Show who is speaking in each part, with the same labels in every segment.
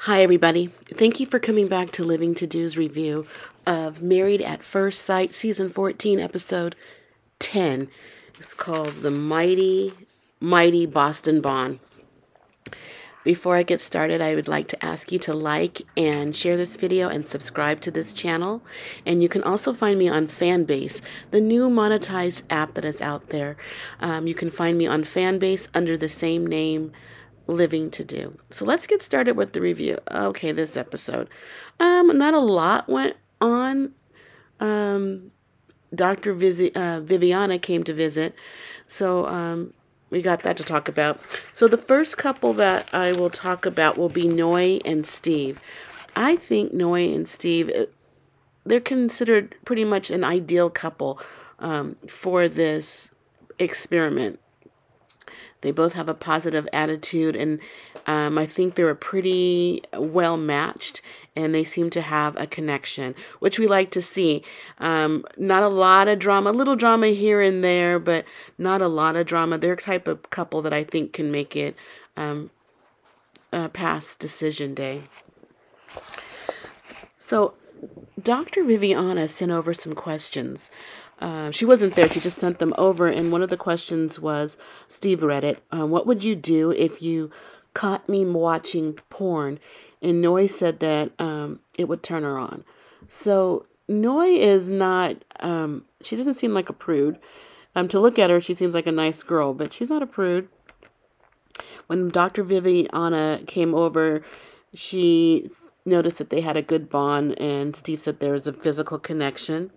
Speaker 1: Hi, everybody. Thank you for coming back to Living To Do's review of Married at First Sight, Season 14, Episode 10. It's called The Mighty, Mighty Boston Bond. Before I get started, I would like to ask you to like and share this video and subscribe to this channel. And you can also find me on Fanbase, the new monetized app that is out there. You can find me on Fanbase under the same name, Living To Do. So let's get started with the review. Okay, this episode. Not a lot went on. Dr. Viviana came to visit. So we got that to talk about. So the first couple that I will talk about will be Noy and Steve. I think Noy and Steve, they're considered pretty much an ideal couple for this experiment. They both have a positive attitude, and I think they're pretty well matched, and they seem to have a connection, which we like to see. Not a lot of drama, a little drama here and there, but not a lot of drama. They're the type of couple that I think can make it past decision day. So Dr. Viviana sent over some questions. She wasn't there. She just sent them over. And one of the questions was, Steve read it. What would you do if you caught me watching porn? And Noy said that it would turn her on. So Noy is not, she doesn't seem like a prude. To look at her, she seems like a nice girl, but she's not a prude. When Dr. Viviana came over, she noticed that they had a good bond, and Steve said there was a physical connection.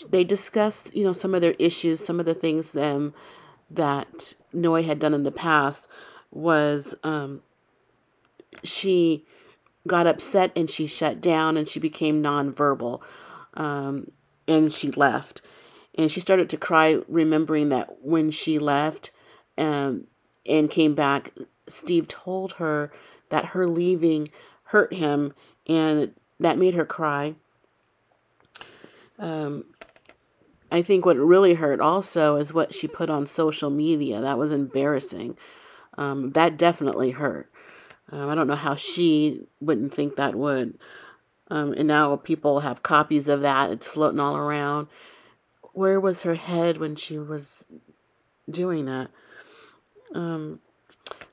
Speaker 1: They discussed, some of their issues, some of the things that Noy had done in the past was she got upset and she shut down and she became nonverbal, and she left. And she started to cry, remembering that when she left and came back, Steve told her that her leaving hurt him, and that made her cry. I think what really hurt also is what she put on social media. That was embarrassing. That definitely hurt. I don't know how she wouldn't think that would. And now people have copies of that. It's floating all around. Where was her head when she was doing that?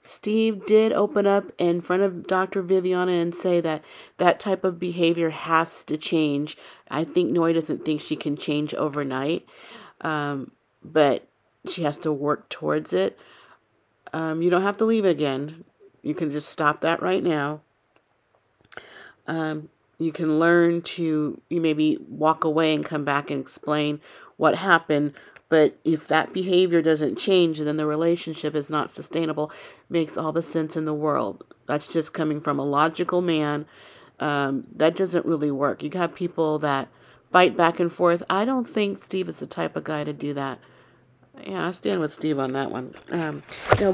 Speaker 1: Steve did open up in front of Dr. Viviana and say that that type of behavior has to change. I think Noy doesn't think she can change overnight, but she has to work towards it. You don't have to leave again. You can just stop that right now. You can learn to, you maybe walk away and come back and explain what happened. But if that behavior doesn't change, then the relationship is not sustainable. Makes all the sense in the world. That's just coming from a logical man. That doesn't really work. You got people that fight back and forth. I don't think Steve is the type of guy to do that. Yeah, I stand with Steve on that one. Now,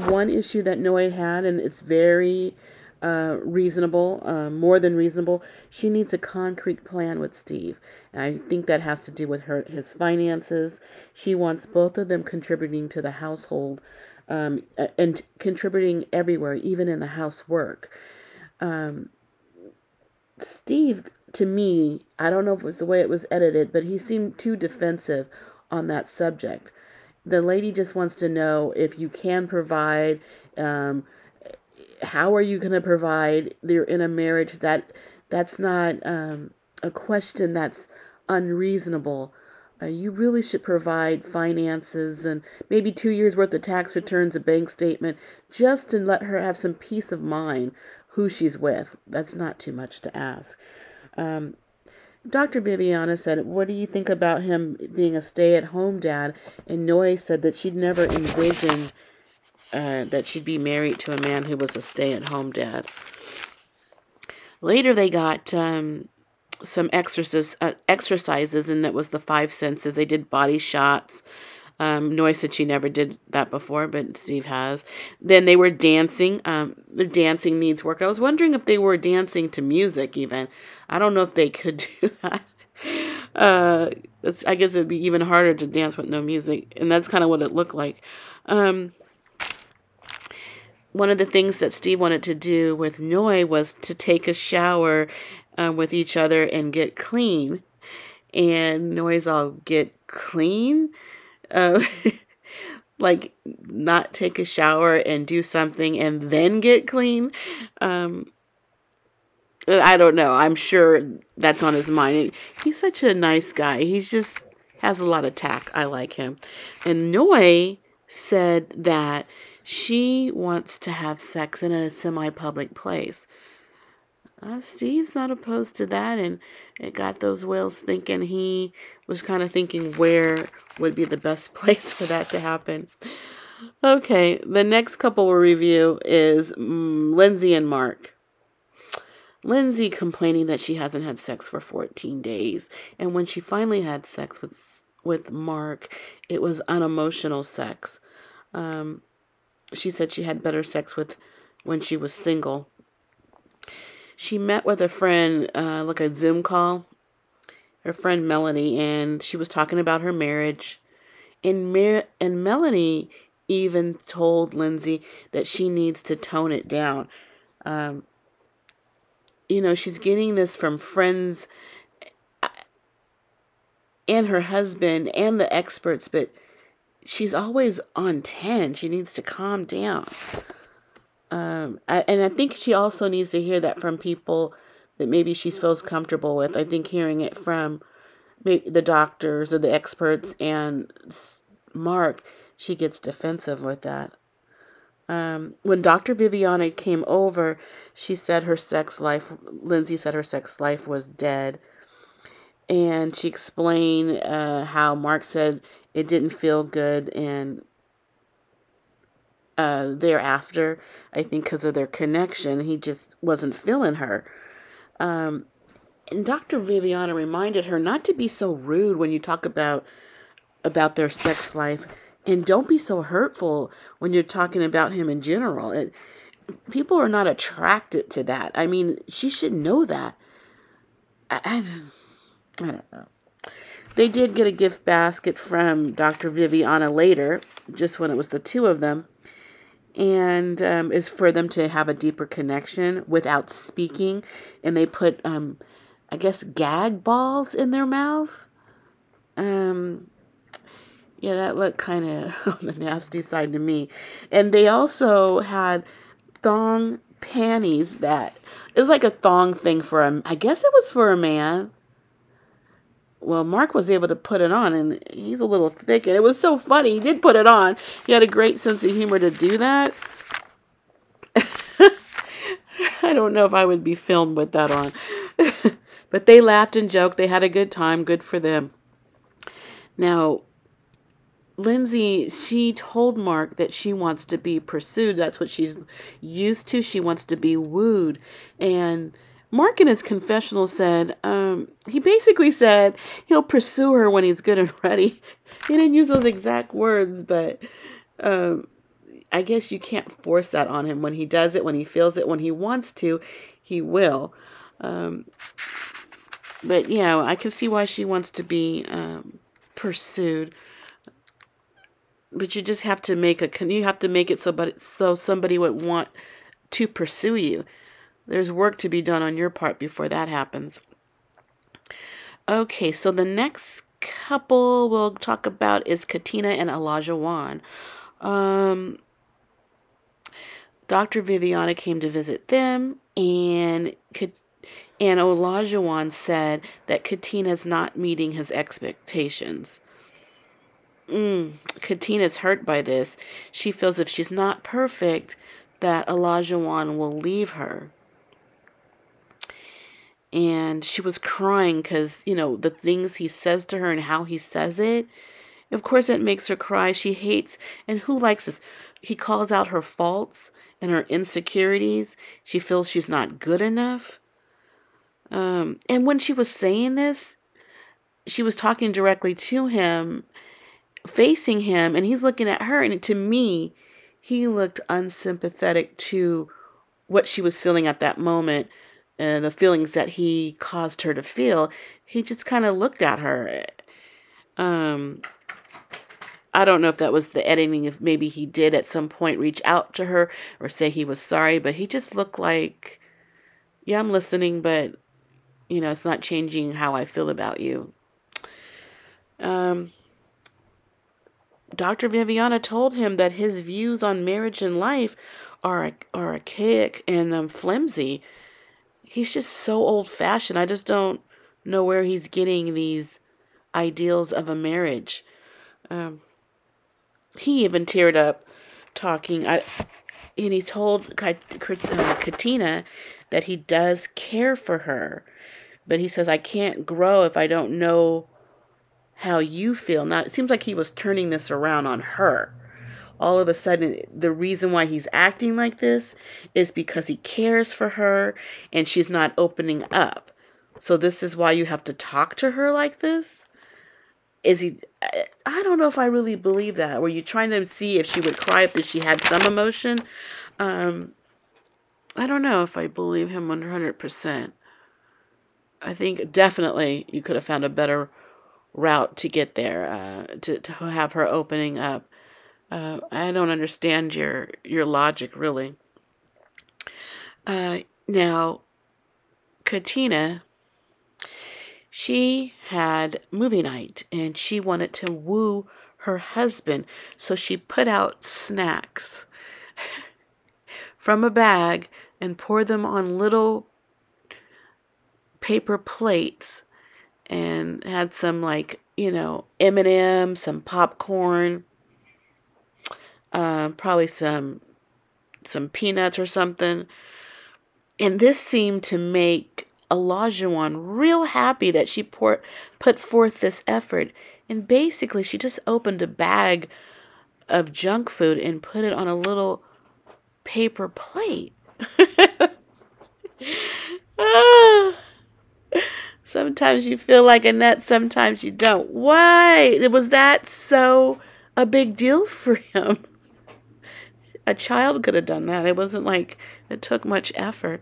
Speaker 1: one issue that Noy had, and it's very reasonable, more than reasonable. She needs a concrete plan with Steve. And I think that has to do with his finances. She wants both of them contributing to the household, and contributing everywhere, even in the housework. Steve, to me, I don't know if it was the way it was edited, but he seemed too defensive on that subject. The lady just wants to know if you can provide. How are you going to provide? They're in a marriage. That's not a question that's unreasonable. You really should provide finances and maybe 2 years worth of tax returns, a bank statement, just to let her have some peace of mind who she's with. That's not too much to ask. Dr. Viviana said, what do you think about him being a stay-at-home dad? And Noy said that she'd never envisioned that she'd be married to a man who was a stay-at-home dad. Later, they got some exercises, and that was the 5 senses. They did body shots. Noy said she never did that before, but Steve has. Then they were dancing. The dancing needs work. I was wondering if they were dancing to music even. I don't know if they could do that. I guess it would be even harder to dance with no music, and that's kind of what it looked like. one of the things that Steve wanted to do with Noy was to take a shower with each other and get clean. And Noy's all, get clean? Uh, like, not take a shower and do something and then get clean? I don't know. I'm sure that's on his mind. He's such a nice guy. He's just has a lot of tact. I like him. And Noy said that she wants to have sex in a semi-public place. Steve's not opposed to that, and it got those whales thinking. He was kind of thinking where would be the best place for that to happen. Okay, the next couple we'll review is Lindsey and Mark. Lindsey complaining that she hasn't had sex for 14 days. And when she finally had sex with Mark, it was unemotional sex. She said she had better sex when she was single. She met with a friend, like a Zoom call, her friend Melanie, and she was talking about her marriage. And Melanie even told Lindsey that she needs to tone it down. She's getting this from friends and her husband and the experts, but she's always on 10. She needs to calm down. And I think she also needs to hear that from people that maybe she feels comfortable with. I think hearing it from the doctors or the experts and Mark, she gets defensive with that. When Dr. Viviana came over, Lindsey said her sex life was dead. And she explained how Mark said it didn't feel good, and thereafter, I think because of their connection, he just wasn't feeling her. And Dr. Viviana reminded her not to be so rude when you talk about their sex life, and don't be so hurtful when you're talking about him in general. People are not attracted to that. I mean, she should know that. I don't know. They did get a gift basket from Dr. Viviana later, just when it was the two of them. And is for them to have a deeper connection without speaking. And they put, I guess, gag balls in their mouth. Yeah, that looked kind of on the nasty side to me. And they also had thong panties it was like a thong thing I guess it was for a man. Well, Mark was able to put it on, and he's a little thick, and it was so funny. He did put it on. He had a great sense of humor to do that. I don't know if I would be filmed with that on. But they laughed and joked. They had a good time. Good for them. Now, Lindsey, she told Mark that she wants to be pursued. That's what she's used to. She wants to be wooed. And Mark in his confessional said, he basically said he'll pursue her when he's good and ready. He didn't use those exact words, but I guess you can't force that on him. When he does it, when he feels it, when he wants to, he will. But yeah, I can see why she wants to be pursued. But you just have to make it so somebody would want to pursue you. There's work to be done on your part before that happens. Okay, so the next couple we'll talk about is Katina and Elijah Wan. Dr. Viviana came to visit them, and Elijah Wan said that Katina's not meeting his expectations. Katina's hurt by this. She feels if she's not perfect, that Elijah Wan will leave her. And she was crying because, the things he says to her and how he says it. Of course, it makes her cry. She hates, and who likes this? He calls out her faults and her insecurities. She feels she's not good enough. And when she was saying this, she was talking directly to him, facing him, and he's looking at her. And to me, he looked unsympathetic to what she was feeling at that moment. And the feelings that he caused her to feel. He just kind of looked at her. I don't know if that was the editing, if maybe he did at some point reach out to her or say he was sorry, but he just looked like, yeah, I'm listening, but, it's not changing how I feel about you. Dr. Viviana told him that his views on marriage and life are archaic and flimsy. He's just so old-fashioned. I just don't know where he's getting these ideals of a marriage. He even teared up talking, and he told Katina that he does care for her, but he says, I can't grow if I don't know how you feel. Now, it seems like he was turning this around on her. All of a sudden, the reason why he's acting like this is because he cares for her and she's not opening up. So this is why you have to talk to her like this? I don't know if I really believe that. Were you trying to see if she would cry if she had some emotion? I don't know if I believe him 100%. I think definitely you could have found a better route to get there, to have her opening up. I don't understand your logic, really. Now, Katina, she had movie night, and she wanted to woo her husband, so she put out snacks from a bag and poured them on little paper plates, and had some, like, M&M, some popcorn, probably some peanuts or something. And this seemed to make Elijah Wan real happy that she put forth this effort. And basically, she just opened a bag of junk food and put it on a little paper plate. Sometimes you feel like a nut, sometimes you don't. Why? Was that so a big deal for him? A child could have done that. It wasn't like it took much effort.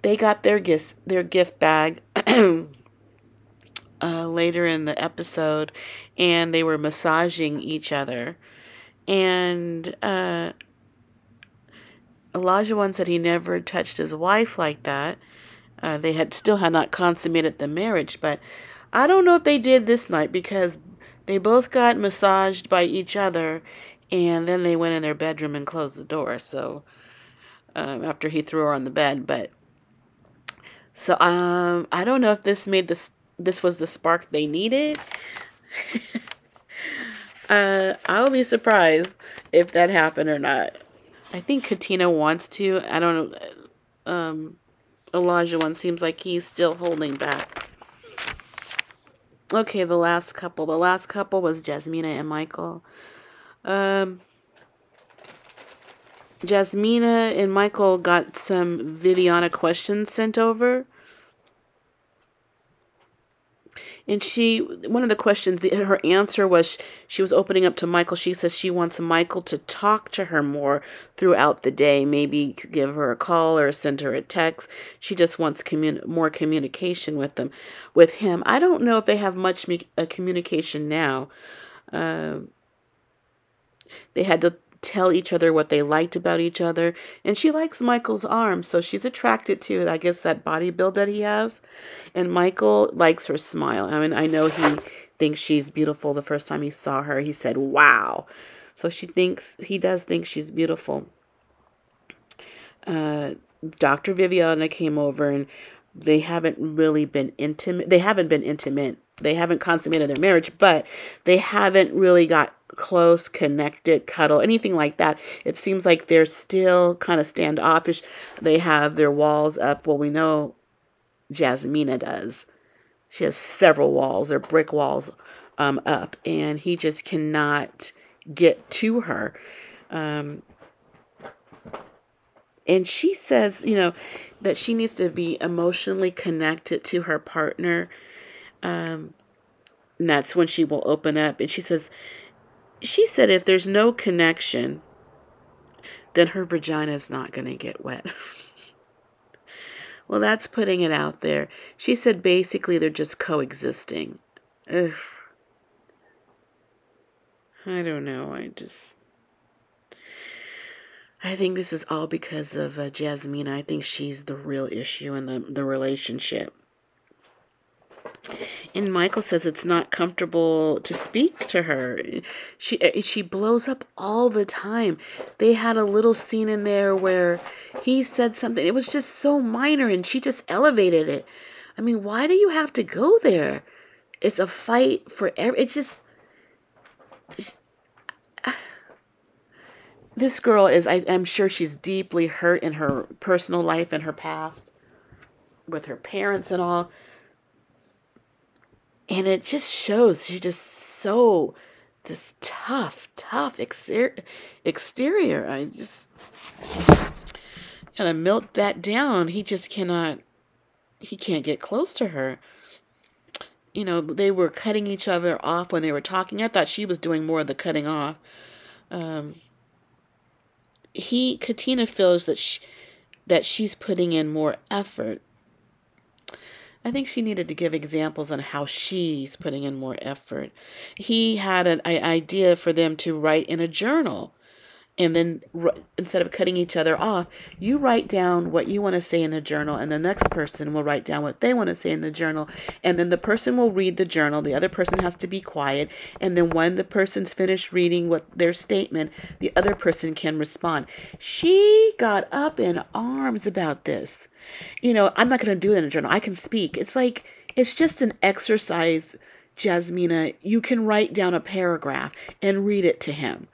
Speaker 1: They got their gift bag later in the episode, and they were massaging each other. And Elijah Wan said he never touched his wife like that. They still had not consummated the marriage, but I don't know if they did this night, because they both got massaged by each other, and then they went in their bedroom and closed the door. So after he threw her on the bed, but so I don't know if this was the spark they needed. I will be surprised if that happened or not. I think Katina wants to. I don't know. Elijah Wan seems like he's still holding back. Okay, the last couple. The last couple was Jasmina and Michael. Jasmina and Michael got some Viviana questions sent over. And one of the questions, her answer was, she was opening up to Michael. She says she wants Michael to talk to her more throughout the day. Maybe give her a call or send her a text. She just wants more communication with him. I don't know if they have much communication now. They had to tell each other what they liked about each other. And she likes Michael's arms, so she's attracted to, I guess, that body build that he has. And Michael likes her smile. I mean, I know he thinks she's beautiful. The first time he saw her, he said, wow. So he does think she's beautiful. Dr. Viviana came over, and they haven't really been intimate. They haven't been intimate. They haven't consummated their marriage, but they haven't really got close, connected, cuddle, anything like that. It seems like they're still kind of standoffish. They have their walls up. Well, we know Jasmina does. She has several walls, or brick walls, up, and he just cannot get to her. And she says, that she needs to be emotionally connected to her partner. And that's when she will open up. And she said if there's no connection, then her vagina is not going to get wet. Well, that's putting it out there. She said basically they're just coexisting. Ugh. I don't know. I think this is all because of Jasmine. I think she's the real issue in the relationship. And Michael says it's not comfortable to speak to her. She blows up all the time. They had a little scene in there where he said something. It was just so minor, and she just elevated it. I mean, why do you have to go there? It's a fight for it's just... This girl is, I'm sure she's deeply hurt in her personal life and her past with her parents and all. And it just shows she's just so, this tough exterior. I just gotta melt that down. He just cannot, he can't get close to her. You know, they were cutting each other off when they were talking. I thought she was doing more of the cutting off. Katina feels that she's putting in more effort. I think she needed to give examples on how she's putting in more effort. He had an idea for them to write in a journal. And then instead of cutting each other off, you write down what you want to say in the journal, and the next person will write down what they want to say in the journal. And then the person will read the journal. The other person has to be quiet. And then when the person's finished reading their statement, the other person can respond. She got up in arms about this. You know, I'm not going to do it in a journal. I can speak. It's like, it's just an exercise, Jasmina. You can write down a paragraph and read it to him.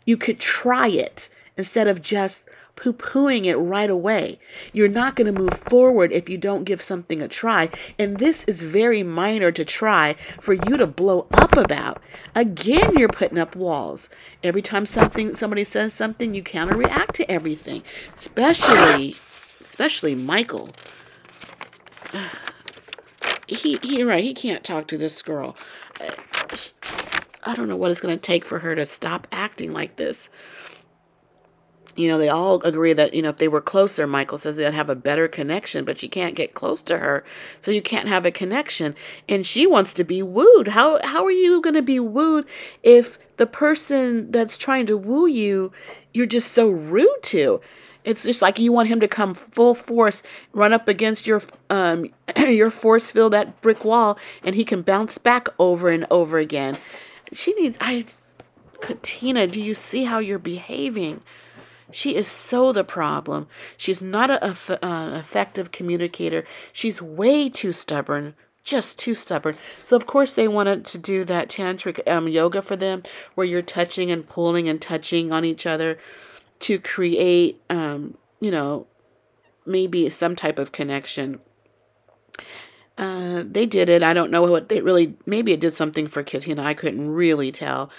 Speaker 1: You could try it instead of just poo-pooing it right away. You're not going to move forward if you don't give something a try. And this is very minor to try for you to blow up about. Again, you're putting up walls. Every time somebody says something, you counter-react to everything. Especially Michael. He can't talk to this girl. I don't know what it's going to take for her to stop acting like this. You know, they all agree that, you know, if they were closer, Michael says they'd have a better connection, but you can't get close to her, so you can't have a connection. And she wants to be wooed. How are you going to be wooed if the person that's trying to woo you, you're just so rude to? It's just like you want him to come full force, run up against your force field, that brick wall, and he can bounce back over and over again. Katina, do you see how you're behaving? She is so the problem. She's not an effective communicator. She's way too stubborn, just too stubborn. So, of course, they wanted to do that tantric yoga for them, where you're touching and pulling and touching on each other to create, you know, maybe some type of connection. They did it. I don't know what they really, maybe it did something for Katina. I couldn't really tell.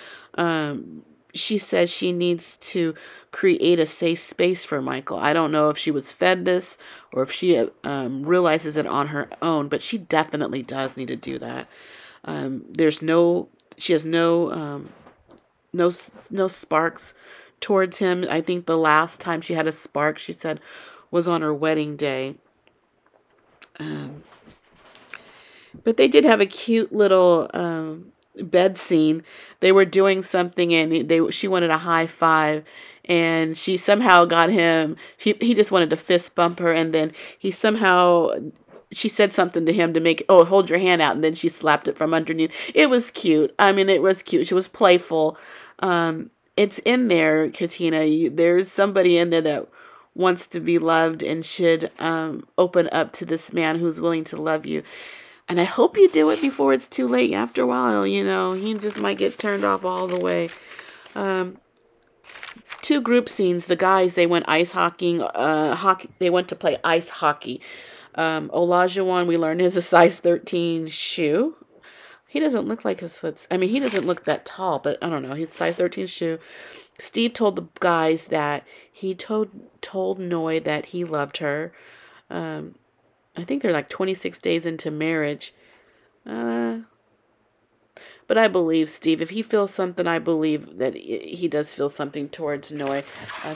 Speaker 1: She says she needs to create a safe space for Michael. I don't know if she was fed this or if she realizes it on her own, but she definitely does need to do that. She has no sparks towards him. I think the last time she had a spark, she said, was on her wedding day. But they did have a cute little bed scene. They were doing something, and she wanted a high five, and she somehow got him. He just wanted to fist bump her, and then she said something to him to make, oh, hold your hand out, and then she slapped it from underneath. It was cute. I mean, it was cute. She was playful. It's in there, Katina. There's somebody in there that wants to be loved and should open up to this man who's willing to love you. And I hope you do it before it's too late. After a while, you know, he just might get turned off all the way. 2 group scenes. The guys, they went ice hockeying. They went to play ice hockey. Elijah Wan, we learned, is a size 13 shoe. He doesn't look like his foot's... I mean, he doesn't look that tall, but I don't know. He's a size 13 shoe. Steve told the guys that he told Noy that he loved her. I think they're like 26 days into marriage. But I believe Steve. If he feels something, I believe that he does feel something towards Noy.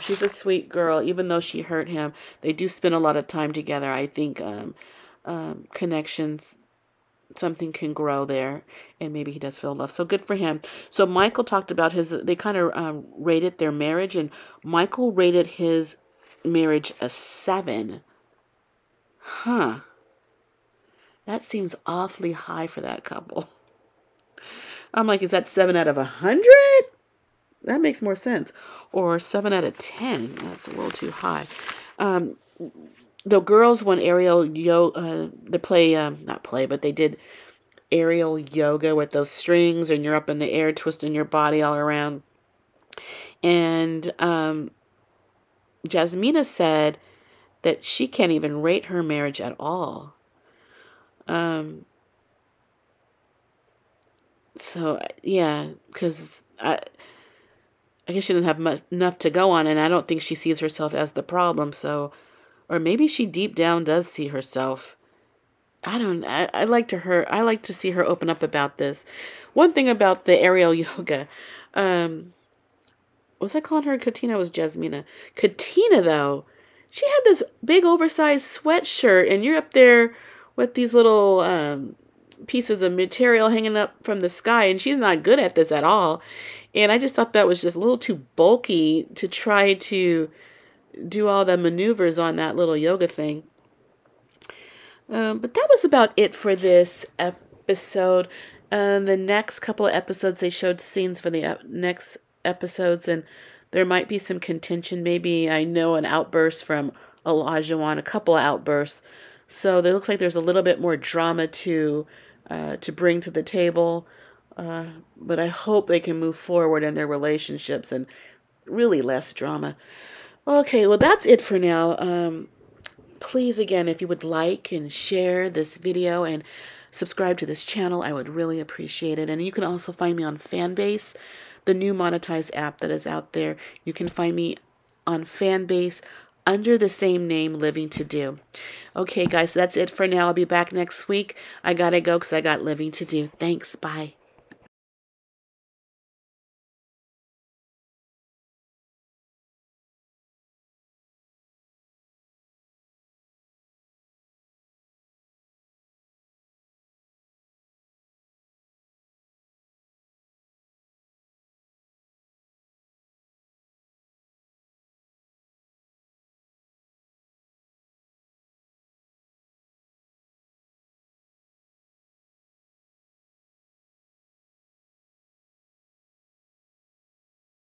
Speaker 1: She's a sweet girl, even though she hurt him. They do spend a lot of time together. I think connections something can grow there, and maybe he does feel love. So good for him. So Michael talked about they kind of rated their marriage, and Michael rated his marriage a 7. Huh. That seems awfully high for that couple. I'm like, is that 7 out of 100? That makes more sense. Or 7 out of 10. That's a little too high. The girls won aerial yoga, but they did aerial yoga with those strings, and you're up in the air twisting your body all around. And Jasmina said that she can't even rate her marriage at all. So yeah, because I guess she didn't have enough to go on, and I don't think she sees herself as the problem. So, or maybe she deep down does see herself. I like to see her open up about this. One thing about the aerial yoga, was I calling her Katina? It was Jasmina. Katina, though, she had this big oversized sweatshirt, and you're up there with these little pieces of material hanging up from the sky, and she's not good at this at all. And I just thought that was just a little too bulky to try to do all the maneuvers on that little yoga thing. But that was about it for this episode. The next couple of episodes, they showed scenes for the next episodes, and there might be some contention. Maybe I know an outburst from Elijah Wan, a couple of outbursts. So it looks like there's a little bit more drama to bring to the table. But I hope they can move forward in their relationships and really less drama. Okay, well, that's it for now. Please, again, if you would like and share this video and subscribe to this channel, I would really appreciate it. And you can also find me on Fanbase, the new monetized app that is out there. You can find me on Fanbase under the same name, Living to Do. Okay, guys, so that's it for now. I'll be back next week. I gotta go because I got living to do. Thanks. Bye.